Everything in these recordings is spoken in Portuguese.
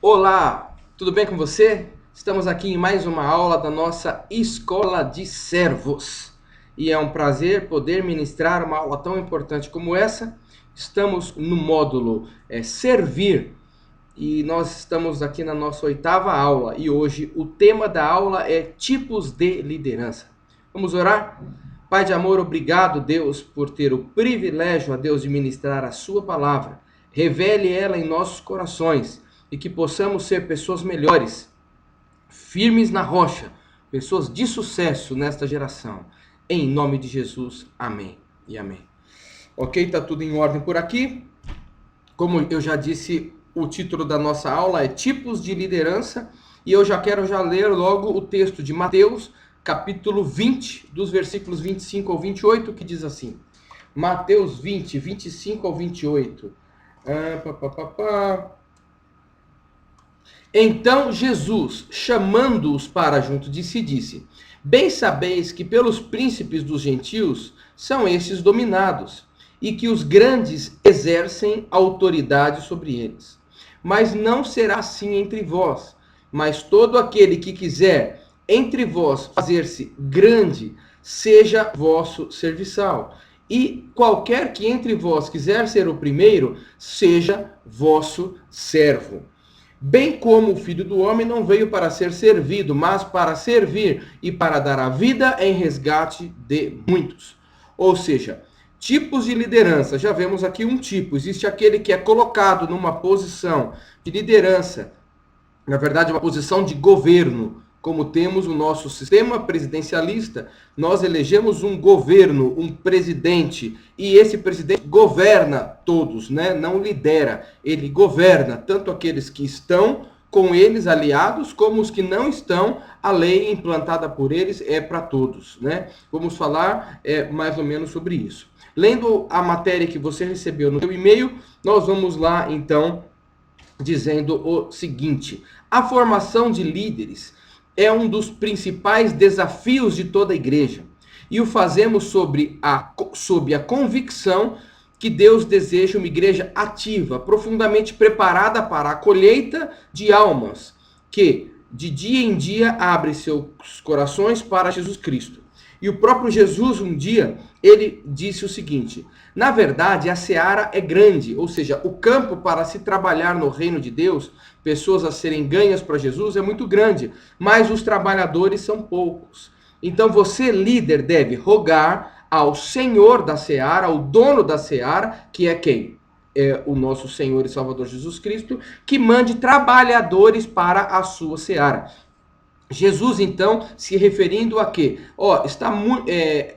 Olá, tudo bem com você? Estamos aqui em mais uma aula da nossa Escola de Servos. E é um prazer poder ministrar uma aula tão importante como essa. Estamos no módulo Servir e nós estamos aqui na nossa 8ª aula. E hoje o tema da aula é Tipos de Liderança. Vamos orar? Pai de amor, obrigado, Deus, por ter o privilégio, a Deus, de ministrar a sua palavra. Revele ela em nossos corações e que possamos ser pessoas melhores, firmes na rocha, pessoas de sucesso nesta geração. Em nome de Jesus, amém e amém. Ok, tá tudo em ordem por aqui. Como eu já disse, o título da nossa aula é Tipos de Liderança e eu já quero ler logo o texto de Mateus, capítulo 20, dos versículos 25 ao 28, que diz assim. Mateus 20, 25 ao 28. Então Jesus, chamando-os para junto de si, disse: Bem sabeis que pelos príncipes dos gentios são estes dominados, e que os grandes exercem autoridade sobre eles. Mas não será assim entre vós, mas todo aquele que quiser entre vós fazer-se grande, seja vosso serviçal. E qualquer que entre vós quiser ser o primeiro, seja vosso servo. Bem como o Filho do Homem não veio para ser servido, mas para servir e para dar a vida em resgate de muitos. Ou seja, tipos de liderança. Já vemos aqui um tipo. Existe aquele que é colocado numa posição de liderança, na verdade, uma posição de governo. Como temos o nosso sistema presidencialista, nós elegemos um governo, um presidente, e esse presidente governa todos, né? Não lidera, ele governa tanto aqueles que estão com eles aliados, como os que não estão, a lei implantada por eles é para todos, né? Vamos falar mais ou menos sobre isso. Lendo a matéria que você recebeu no seu e-mail, nós vamos lá, então, dizendo o seguinte: a formação de líderes é um dos principais desafios de toda a igreja. E o fazemos sob a convicção que Deus deseja uma igreja ativa, profundamente preparada para a colheita de almas, que de dia em dia abre seus corações para Jesus Cristo. E o próprio Jesus, um dia, ele disse o seguinte: na verdade, a seara é grande, ou seja, o campo para se trabalhar no reino de Deus, pessoas a serem ganhas para Jesus, é muito grande, mas os trabalhadores são poucos. Então você, líder, deve rogar ao Senhor da seara, ao dono da seara, que é quem? É o nosso Senhor e Salvador Jesus Cristo, que mande trabalhadores para a sua seara. Jesus, então, se referindo a quê?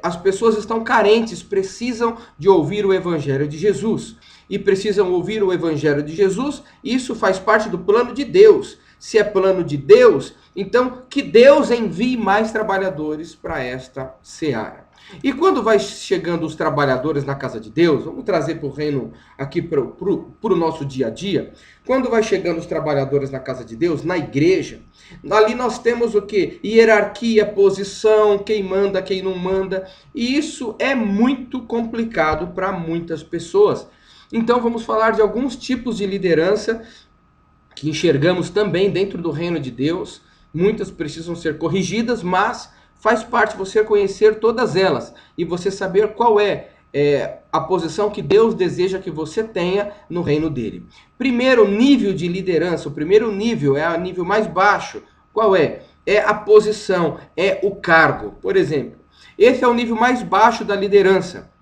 As pessoas estão carentes, precisam de ouvir o Evangelho de Jesus. E precisam ouvir o Evangelho de Jesus, isso faz parte do plano de Deus. Se é plano de Deus, então que Deus envie mais trabalhadores para esta seara. E quando vai chegando os trabalhadores na casa de Deus, vamos trazer para o reino aqui para o nosso dia a dia. Quando vai chegando os trabalhadores na casa de Deus, na igreja, ali nós temos o quê? Hierarquia, posição, quem manda, quem não manda. E isso é muito complicado para muitas pessoas. Então vamos falar de alguns tipos de liderança que enxergamos também dentro do reino de Deus. Muitas precisam ser corrigidas, mas faz parte você conhecer todas elas e você saber qual é a posição que Deus deseja que você tenha no reino dele. Primeiro nível de liderança, o primeiro nível é o nível mais baixo. Qual é? É a posição, é o cargo. Por exemplo, esse é o nível mais baixo da liderança.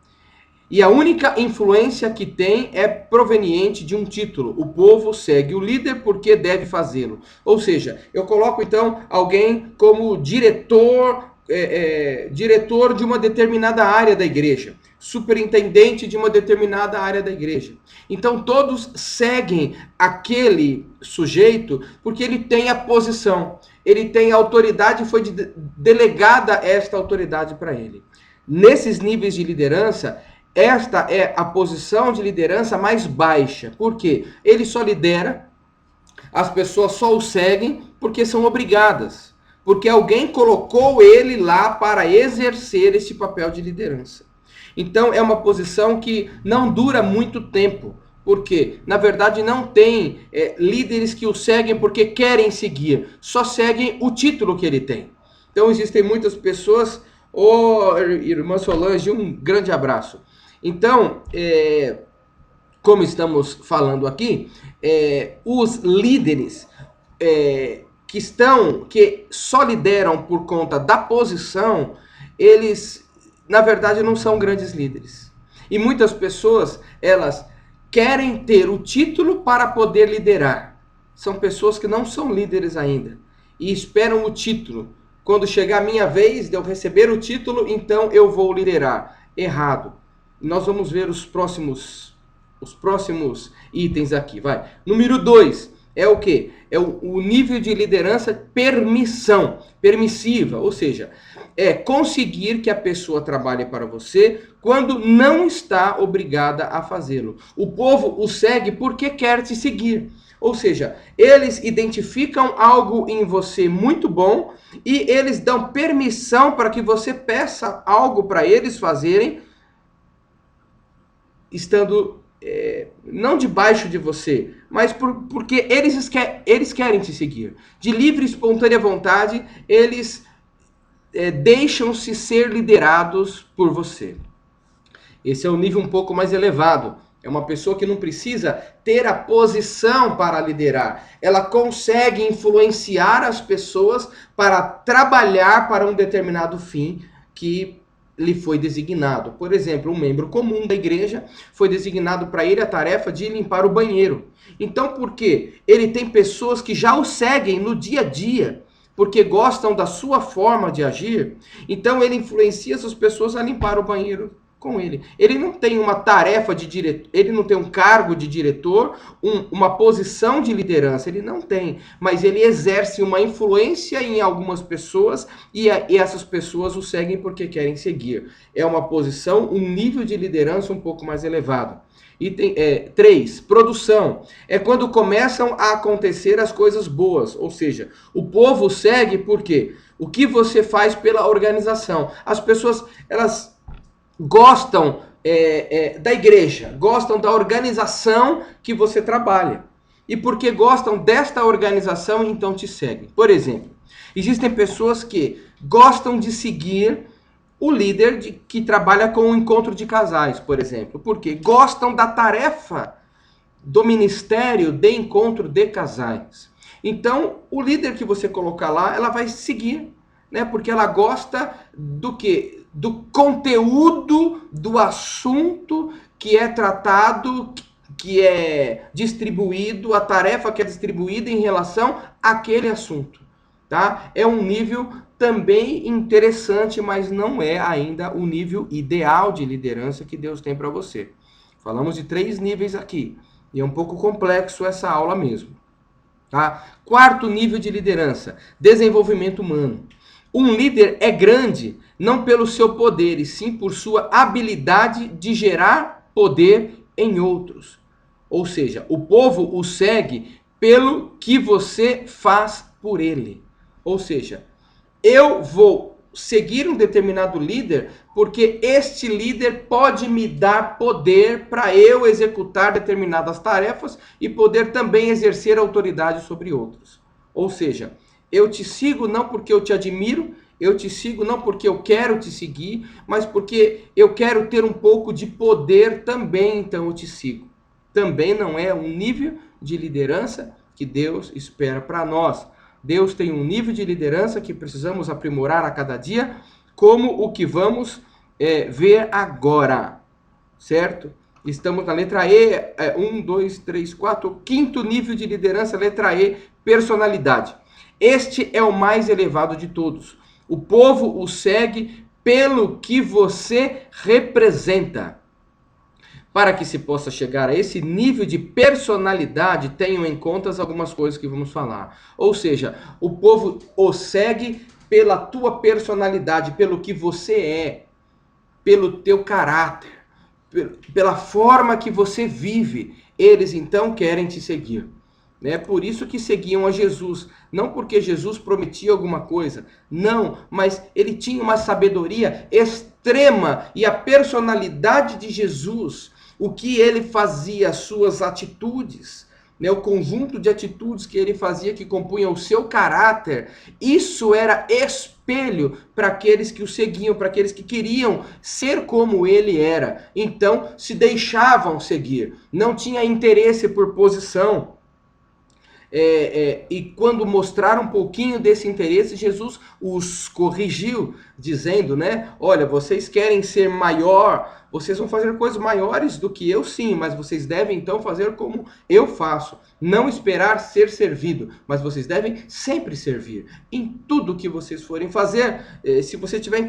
E a única influência que tem é proveniente de um título. O povo segue o líder porque deve fazê-lo. Ou seja, eu coloco então alguém como diretor de uma determinada área da igreja, superintendente de uma determinada área da igreja. Então todos seguem aquele sujeito porque ele tem a posição, ele tem a autoridade e foi delegada esta autoridade para ele. Nesses níveis de liderança, esta é a posição de liderança mais baixa. Por quê? Ele só lidera, as pessoas só o seguem porque são obrigadas. Porque alguém colocou ele lá para exercer esse papel de liderança. Então é uma posição que não dura muito tempo. Porque, na verdade, não tem líderes que o seguem porque querem seguir, só seguem o título que ele tem. Então, existem muitas pessoas. Ô, irmã Solange, um grande abraço. Então, como estamos falando aqui, os líderes que só lideram por conta da posição, eles, na verdade, não são grandes líderes. E muitas pessoas, elas querem ter o título para poder liderar. São pessoas que não são líderes ainda e esperam o título. Quando chegar a minha vez de eu receber o título, então eu vou liderar. Errado. Nós vamos ver os próximos itens aqui, vai. Número 2 é o quê? É o nível de liderança permissiva, ou seja, é conseguir que a pessoa trabalhe para você quando não está obrigada a fazê-lo. O povo o segue porque quer te seguir. Ou seja, eles identificam algo em você muito bom e eles dão permissão para que você peça algo para eles fazerem, estando não debaixo de você, mas porque eles querem te seguir. De livre e espontânea vontade, eles deixam-se ser liderados por você. Esse é um nível um pouco mais elevado. É uma pessoa que não precisa ter a posição para liderar. Ela consegue influenciar as pessoas para trabalhar para um determinado fim que lhe foi designado. Por exemplo, um membro comum da igreja foi designado para ele a tarefa de limpar o banheiro. Então, por quê? Ele tem pessoas que já o seguem no dia a dia, porque gostam da sua forma de agir. Então, ele influencia essas pessoas a limpar o banheiro com ele. Ele não tem uma tarefa de diretor, ele não tem um cargo de diretor, uma posição de liderança, ele não tem, mas ele exerce uma influência em algumas pessoas e essas pessoas o seguem porque querem seguir. É uma posição, um nível de liderança um pouco mais elevado. Item 3, produção. É quando começam a acontecer as coisas boas, ou seja, o povo segue porque o que você faz pela organização. As pessoas, elas gostam da igreja, gostam da organização que você trabalha. E porque gostam desta organização, então te seguem. Por exemplo, existem pessoas que gostam de seguir o líder que trabalha com o encontro de casais, por exemplo. Porque gostam da tarefa do ministério de encontro de casais. Então, o líder que você colocar lá, ela vai seguir, né? Porque ela gosta do quê? Do conteúdo do assunto que é tratado, que é distribuído, a tarefa que é distribuída em relação àquele assunto, tá? É um nível também interessante, mas não é ainda o nível ideal de liderança que Deus tem para você. Falamos de 3 níveis aqui, e é um pouco complexo essa aula mesmo, tá? 4º nível de liderança, desenvolvimento humano. Um líder é grande não pelo seu poder, e sim por sua habilidade de gerar poder em outros. Ou seja, o povo o segue pelo que você faz por ele. Ou seja, eu vou seguir um determinado líder porque este líder pode me dar poder para eu executar determinadas tarefas e poder também exercer autoridade sobre outros. Ou seja, eu te sigo não porque eu te admiro, eu te sigo não porque eu quero te seguir, mas porque eu quero ter um pouco de poder também, então eu te sigo. Também não é um nível de liderança que Deus espera para nós. Deus tem um nível de liderança que precisamos aprimorar a cada dia, como o que vamos ver agora, certo? Estamos na letra E, 1, 2, 3, 4, 5º nível de liderança, letra E, personalidade. Este é o mais elevado de todos. O povo o segue pelo que você representa. Para que se possa chegar a esse nível de personalidade, tenham em conta algumas coisas que vamos falar. Ou seja, o povo o segue pela tua personalidade, pelo que você é, pelo teu caráter, pela forma que você vive. Eles então querem te seguir. É por isso que seguiam a Jesus, não porque Jesus prometia alguma coisa, não, mas ele tinha uma sabedoria extrema e a personalidade de Jesus o que ele fazia, as suas atitudes, né, o conjunto de atitudes que ele fazia que compunham o seu caráter, isso era espelho para aqueles que o seguiam, para aqueles que queriam ser como ele era. Então, se deixavam seguir, não tinha interesse por posição. E quando mostraram um pouquinho desse interesse, Jesus os corrigiu, dizendo, né? Olha, vocês querem ser maior, vocês vão fazer coisas maiores do que eu, sim, mas vocês devem então fazer como eu faço. Não esperar ser servido, mas vocês devem sempre servir. Em tudo que vocês forem fazer, se você estiver em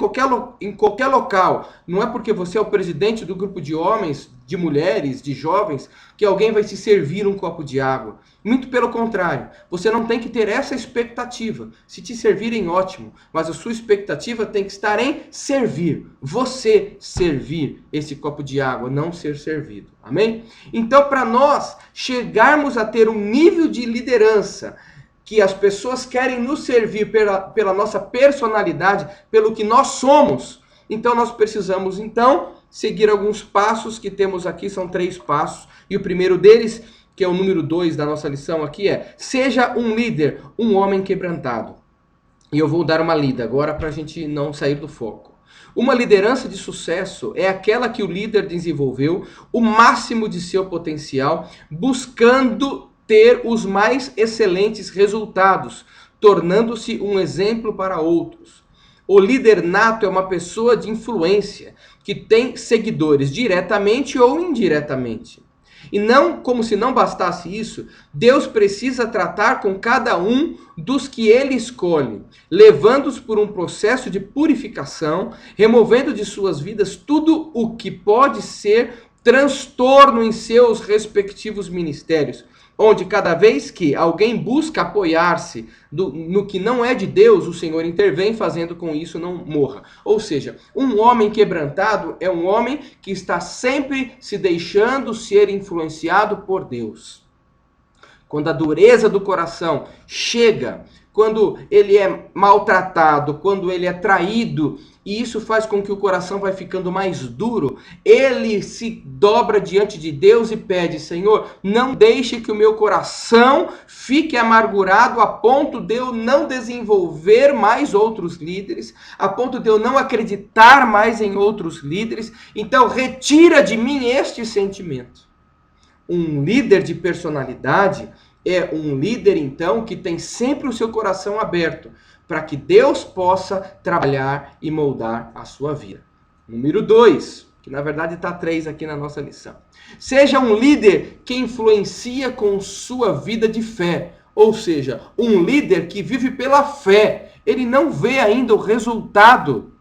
qualquer local, não é porque você é o presidente do grupo de homens, de mulheres, de jovens, que alguém vai te servir um copo de água. Muito pelo contrário, você não tem que ter essa expectativa. Se te servirem, ótimo, mas a sua expectativa tem que estar em servir. Você servir esse copo de água, não ser servido. Amém? Então, para nós chegarmos a ter um nível de liderança que as pessoas querem nos servir pela nossa personalidade, pelo que nós somos, então nós precisamos, seguir alguns passos que temos aqui, são 3 passos, e o primeiro deles, que é o número 2 da nossa lição aqui, seja um líder, um homem quebrantado. E eu vou dar uma lida agora para a gente não sair do foco. Uma liderança de sucesso é aquela que o líder desenvolveu o máximo de seu potencial, buscando ter os mais excelentes resultados, tornando-se um exemplo para outros. O líder nato é uma pessoa de influência, que tem seguidores diretamente ou indiretamente. E não, como se não bastasse isso, Deus precisa tratar com cada um dos que ele escolhe, levando-os por um processo de purificação, removendo de suas vidas tudo o que pode ser transtorno em seus respectivos ministérios, onde cada vez que alguém busca apoiar-se no que não é de Deus, o Senhor intervém fazendo com isso não morra. Ou seja, um homem quebrantado é um homem que está sempre se deixando ser influenciado por Deus. Quando a dureza do coração chega, quando ele é maltratado, quando ele é traído, e isso faz com que o coração vai ficando mais duro, ele se dobra diante de Deus e pede: Senhor, não deixe que o meu coração fique amargurado a ponto de eu não desenvolver mais outros líderes, a ponto de eu não acreditar mais em outros líderes. Então retira de mim este sentimento. Um líder de personalidade é um líder, então, que tem sempre o seu coração aberto para que Deus possa trabalhar e moldar a sua vida. Número 2, que na verdade está 3 aqui na nossa lição. Seja um líder que influencia com sua vida de fé, ou seja, um líder que vive pela fé. Ele não vê ainda o resultado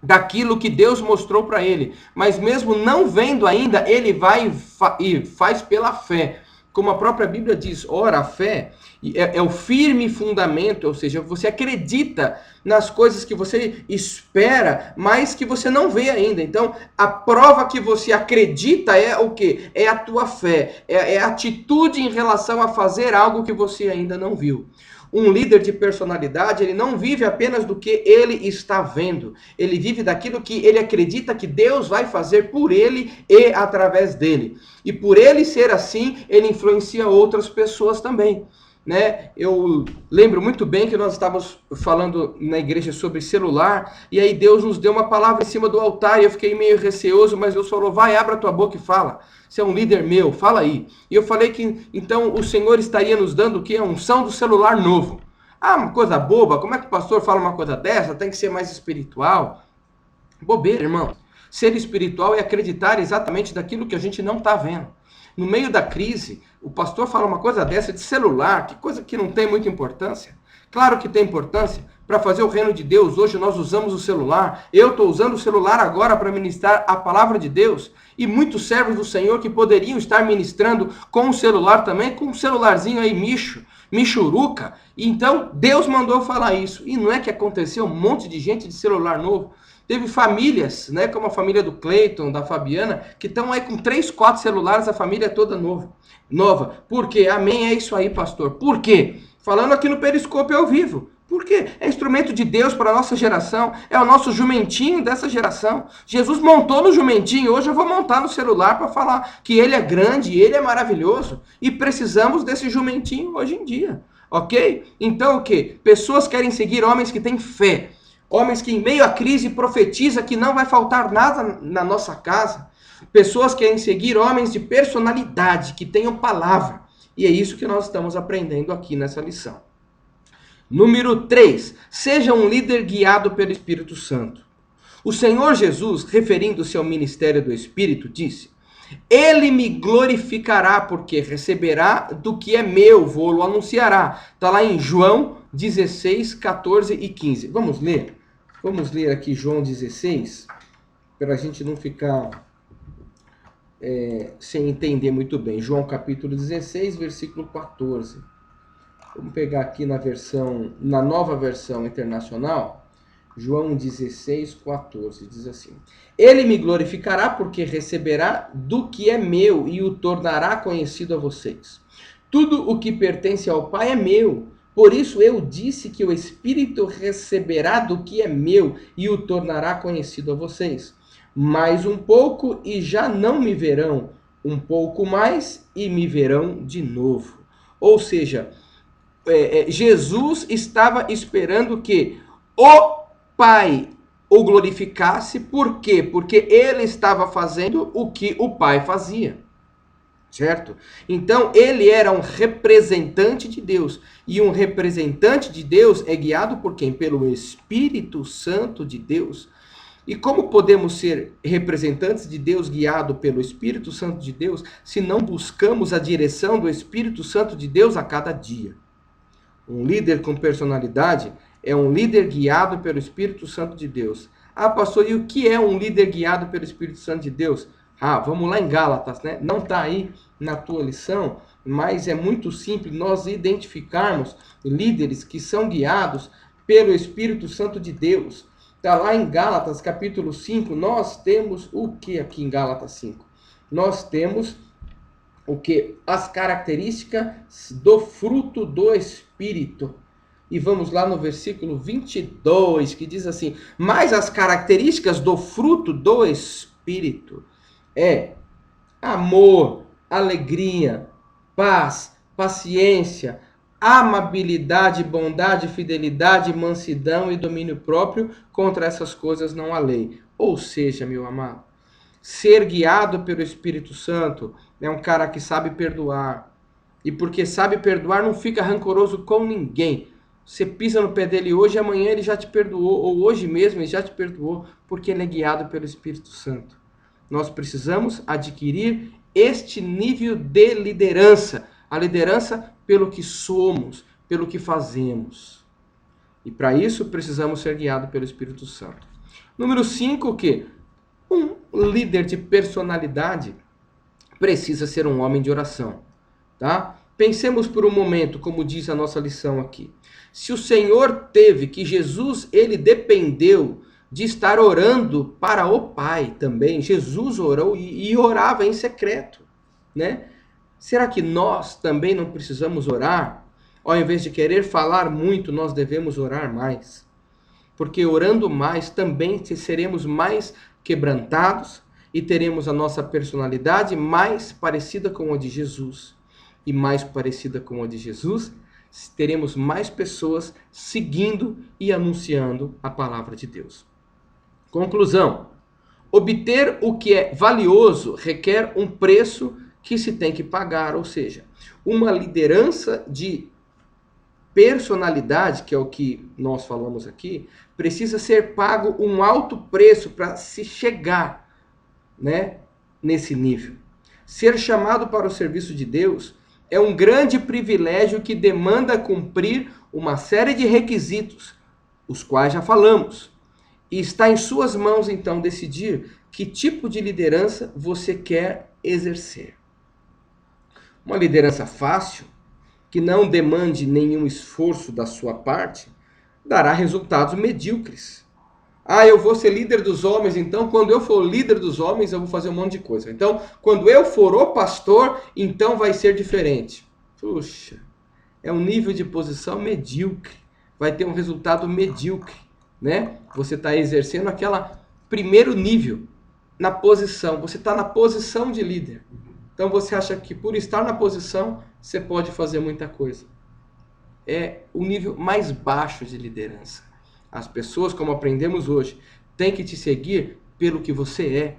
daquilo que Deus mostrou para ele, mas mesmo não vendo ainda, ele vai e faz pela fé. Como a própria Bíblia diz, ora, a fé é o firme fundamento, ou seja, você acredita nas coisas que você espera, mas que você não vê ainda. Então, a prova que você acredita é o quê? É a tua fé, é a atitude em relação a fazer algo que você ainda não viu. Um líder de personalidade, ele não vive apenas do que ele está vendo. Ele vive daquilo que ele acredita que Deus vai fazer por ele e através dele. E por ele ser assim, ele influencia outras pessoas também. Né? Eu lembro muito bem que nós estávamos falando na igreja sobre celular, e aí Deus nos deu uma palavra em cima do altar, e eu fiquei meio receoso, mas Deus falou: vai, abra tua boca e fala. Você é um líder meu, fala aí. E eu falei que então o Senhor estaria nos dando o quê? A unção do celular novo. Ah, uma coisa boba, como é que o pastor fala uma coisa dessa? Tem que ser mais espiritual. Bobeira, irmão. Ser espiritual é acreditar exatamente daquilo que a gente não está vendo. No meio da crise, o pastor fala uma coisa dessa de celular, que coisa que não tem muita importância. Claro que tem importância. Para fazer o reino de Deus, hoje nós usamos o celular. Eu estou usando o celular agora para ministrar a palavra de Deus. E muitos servos do Senhor que poderiam estar ministrando com o celular também, com um celularzinho aí, michuruca. E então, Deus mandou falar isso. E não é que aconteceu um monte de gente de celular novo? Teve famílias, né, como a família do Cleiton, da Fabiana, que estão aí com 3, 4 celulares, a família toda nova. Por quê? Amém, é isso aí, pastor. Por quê? Falando aqui no Periscope ao vivo. Por quê? É instrumento de Deus para a nossa geração, é o nosso jumentinho dessa geração. Jesus montou no jumentinho, hoje eu vou montar no celular para falar que ele é grande, ele é maravilhoso, e precisamos desse jumentinho hoje em dia, ok? Então o quê? Pessoas querem seguir homens que têm fé, homens que em meio à crise profetiza que não vai faltar nada na nossa casa. Pessoas querem seguir homens de personalidade, que tenham palavra. E é isso que nós estamos aprendendo aqui nessa lição. Número 3. Seja um líder guiado pelo Espírito Santo. O Senhor Jesus, referindo-se ao ministério do Espírito, disse: Ele me glorificará, porque receberá do que é meu, vou-lo anunciará. Está lá em João 16, 14 e 15. Vamos ler? Vamos ler aqui João 16, para a gente não ficar sem entender muito bem. João capítulo 16, versículo 14. Vamos pegar aqui na nova versão internacional, João 16, 14, diz assim: Ele me glorificará porque receberá do que é meu e o tornará conhecido a vocês. Tudo o que pertence ao Pai é meu. Por isso eu disse que o Espírito receberá do que é meu e o tornará conhecido a vocês. Mais um pouco e já não me verão, um pouco mais e me verão de novo. Ou seja, Jesus estava esperando que o Pai o glorificasse. Por quê? Porque ele estava fazendo o que o Pai fazia. Certo? Então, ele era um representante de Deus. E um representante de Deus é guiado por quem? Pelo Espírito Santo de Deus. E como podemos ser representantes de Deus guiado pelo Espírito Santo de Deus se não buscamos a direção do Espírito Santo de Deus a cada dia? Um líder com personalidade é um líder guiado pelo Espírito Santo de Deus. Ah, pastor, e o que é um líder guiado pelo Espírito Santo de Deus? Ah, vamos lá em Gálatas, né? Não está aí na tua lição, mas é muito simples nós identificarmos líderes que são guiados pelo Espírito Santo de Deus. Está lá em Gálatas, capítulo 5, nós temos o que aqui em Gálatas 5? Nós temos o que? As características do fruto do Espírito. E vamos lá no versículo 22, que diz assim: Mas as características do fruto do Espírito é amor, alegria, paz, paciência, amabilidade, bondade, fidelidade, mansidão e domínio próprio. Contra essas coisas não há lei. Ou seja, meu amado, ser guiado pelo Espírito Santo é um cara que sabe perdoar. E porque sabe perdoar, não fica rancoroso com ninguém. Você pisa no pé dele hoje e amanhã ele já te perdoou. Ou hoje mesmo ele já te perdoou, porque ele é guiado pelo Espírito Santo. Nós precisamos adquirir este nível de liderança. A liderança pelo que somos, pelo que fazemos. E para isso precisamos ser guiados pelo Espírito Santo. Número 5, o quê? Um líder de personalidade precisa ser um homem de oração. Tá? Pensemos por um momento, como diz a nossa lição aqui. Se o Senhor Jesus, ele dependeu de estar orando para o Pai também. Jesus orou e orava em secreto, né? Será que nós também não precisamos orar? Ao invés de querer falar muito, nós devemos orar mais. Porque orando mais, também seremos mais quebrantados e teremos a nossa personalidade mais parecida com a de Jesus. E mais parecida com a de Jesus, teremos mais pessoas seguindo e anunciando a palavra de Deus. Conclusão: obter o que é valioso requer um preço que se tem que pagar, ou seja, uma liderança de personalidade, que é o que nós falamos aqui, precisa ser pago um alto preço para se chegar, né, nesse nível. Ser chamado para o serviço de Deus é um grande privilégio que demanda cumprir uma série de requisitos, os quais já falamos. E está em suas mãos, então, decidir que tipo de liderança você quer exercer. Uma liderança fácil, que não demande nenhum esforço da sua parte, dará resultados medíocres. Ah, eu vou ser líder dos homens, então quando eu for líder dos homens, eu vou fazer um monte de coisa. Então, quando eu for o pastor, então vai ser diferente. Puxa, é um nível de posição medíocre. vai ter um resultado medíocre, né? Você está exercendo aquela primeiro nível na posição. Você está na posição de líder. Então você acha que por estar na posição, você pode fazer muita coisa. É o nível mais baixo de liderança. As pessoas, como aprendemos hoje, têm que te seguir pelo que você é.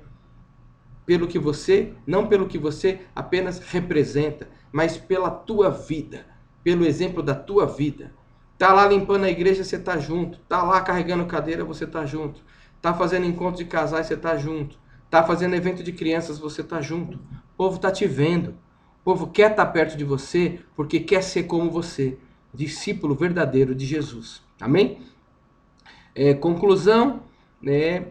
Pelo que você, não pelo que você apenas representa, mas pela tua vida, pelo exemplo da tua vida. Tá lá limpando a igreja, você tá junto. Tá lá carregando cadeira, você tá junto. Tá fazendo encontro de casais, você tá junto. Tá fazendo evento de crianças, você tá junto. O povo tá te vendo. O povo quer estar perto de você porque quer ser como você, discípulo verdadeiro de Jesus. Amém? Conclusão, né?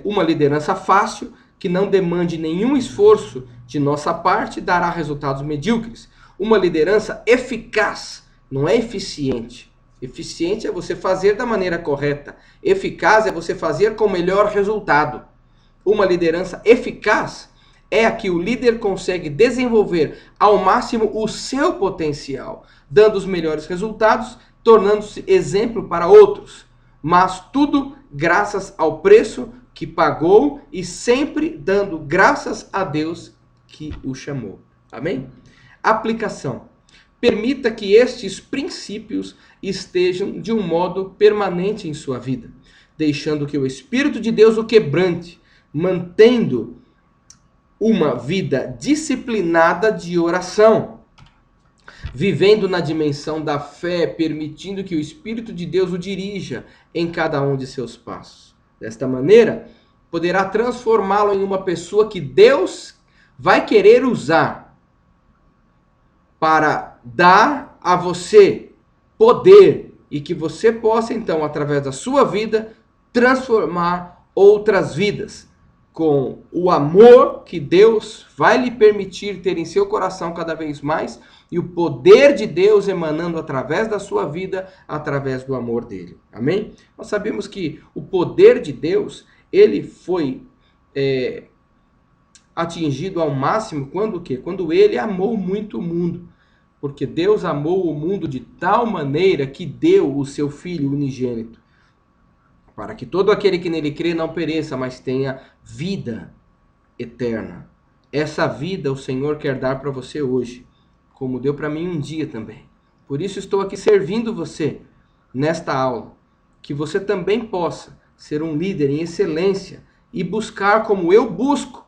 Uma liderança fácil, que não demande nenhum esforço de nossa parte, dará resultados medíocres. Uma liderança eficaz, não é eficiente. Eficiente é você fazer da maneira correta. Eficaz é você fazer com o melhor resultado. Uma liderança eficaz é a que o líder consegue desenvolver ao máximo o seu potencial, dando os melhores resultados, tornando-se exemplo para outros. Mas tudo graças ao preço que pagou e sempre dando graças a Deus que o chamou. Amém? Aplicação. Permita que estes princípios estejam de um modo permanente em sua vida, deixando que o Espírito de Deus o quebrante, mantendo uma vida disciplinada de oração, vivendo na dimensão da fé, permitindo que o Espírito de Deus o dirija em cada um de seus passos. Desta maneira, poderá transformá-lo em uma pessoa que Deus vai querer usar para dar a você poder e que você possa, então, através da sua vida, transformar outras vidas com o amor que Deus vai lhe permitir ter em seu coração cada vez mais e o poder de Deus emanando através da sua vida, através do amor dele. Amém? Nós sabemos que o poder de Deus, ele foi atingido ao máximo quando o quê? Quando ele amou muito o mundo. Porque Deus amou o mundo de tal maneira que deu o seu Filho unigênito, para que todo aquele que nele crê não pereça, mas tenha vida eterna. Essa vida o Senhor quer dar para você hoje, como deu para mim um dia também. Por isso estou aqui servindo você nesta aula, que você também possa ser um líder em excelência e buscar como eu busco,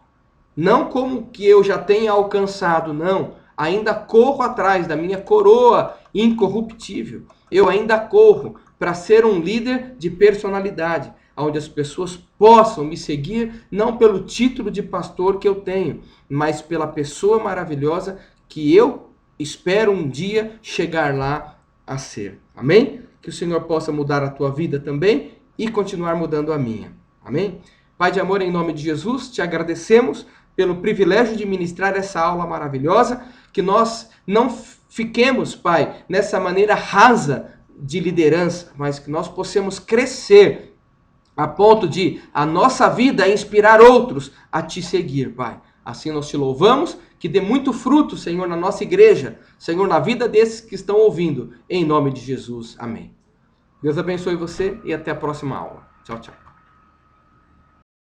não como que eu já tenha alcançado, não. Ainda corro atrás da minha coroa incorruptível. Eu ainda corro para ser um líder de personalidade, onde as pessoas possam me seguir, não pelo título de pastor que eu tenho, mas pela pessoa maravilhosa que eu espero um dia chegar lá a ser. Amém? Que o Senhor possa mudar a tua vida também e continuar mudando a minha. Amém? Pai de amor, em nome de Jesus, te agradecemos pelo privilégio de ministrar essa aula maravilhosa, que nós não fiquemos, Pai, nessa maneira rasa de liderança, mas que nós possamos crescer a ponto de a nossa vida inspirar outros a te seguir, Pai. Assim nós te louvamos, que dê muito fruto, Senhor, na nossa igreja, Senhor, na vida desses que estão ouvindo, em nome de Jesus. Amém. Deus abençoe você e até a próxima aula. Tchau, tchau.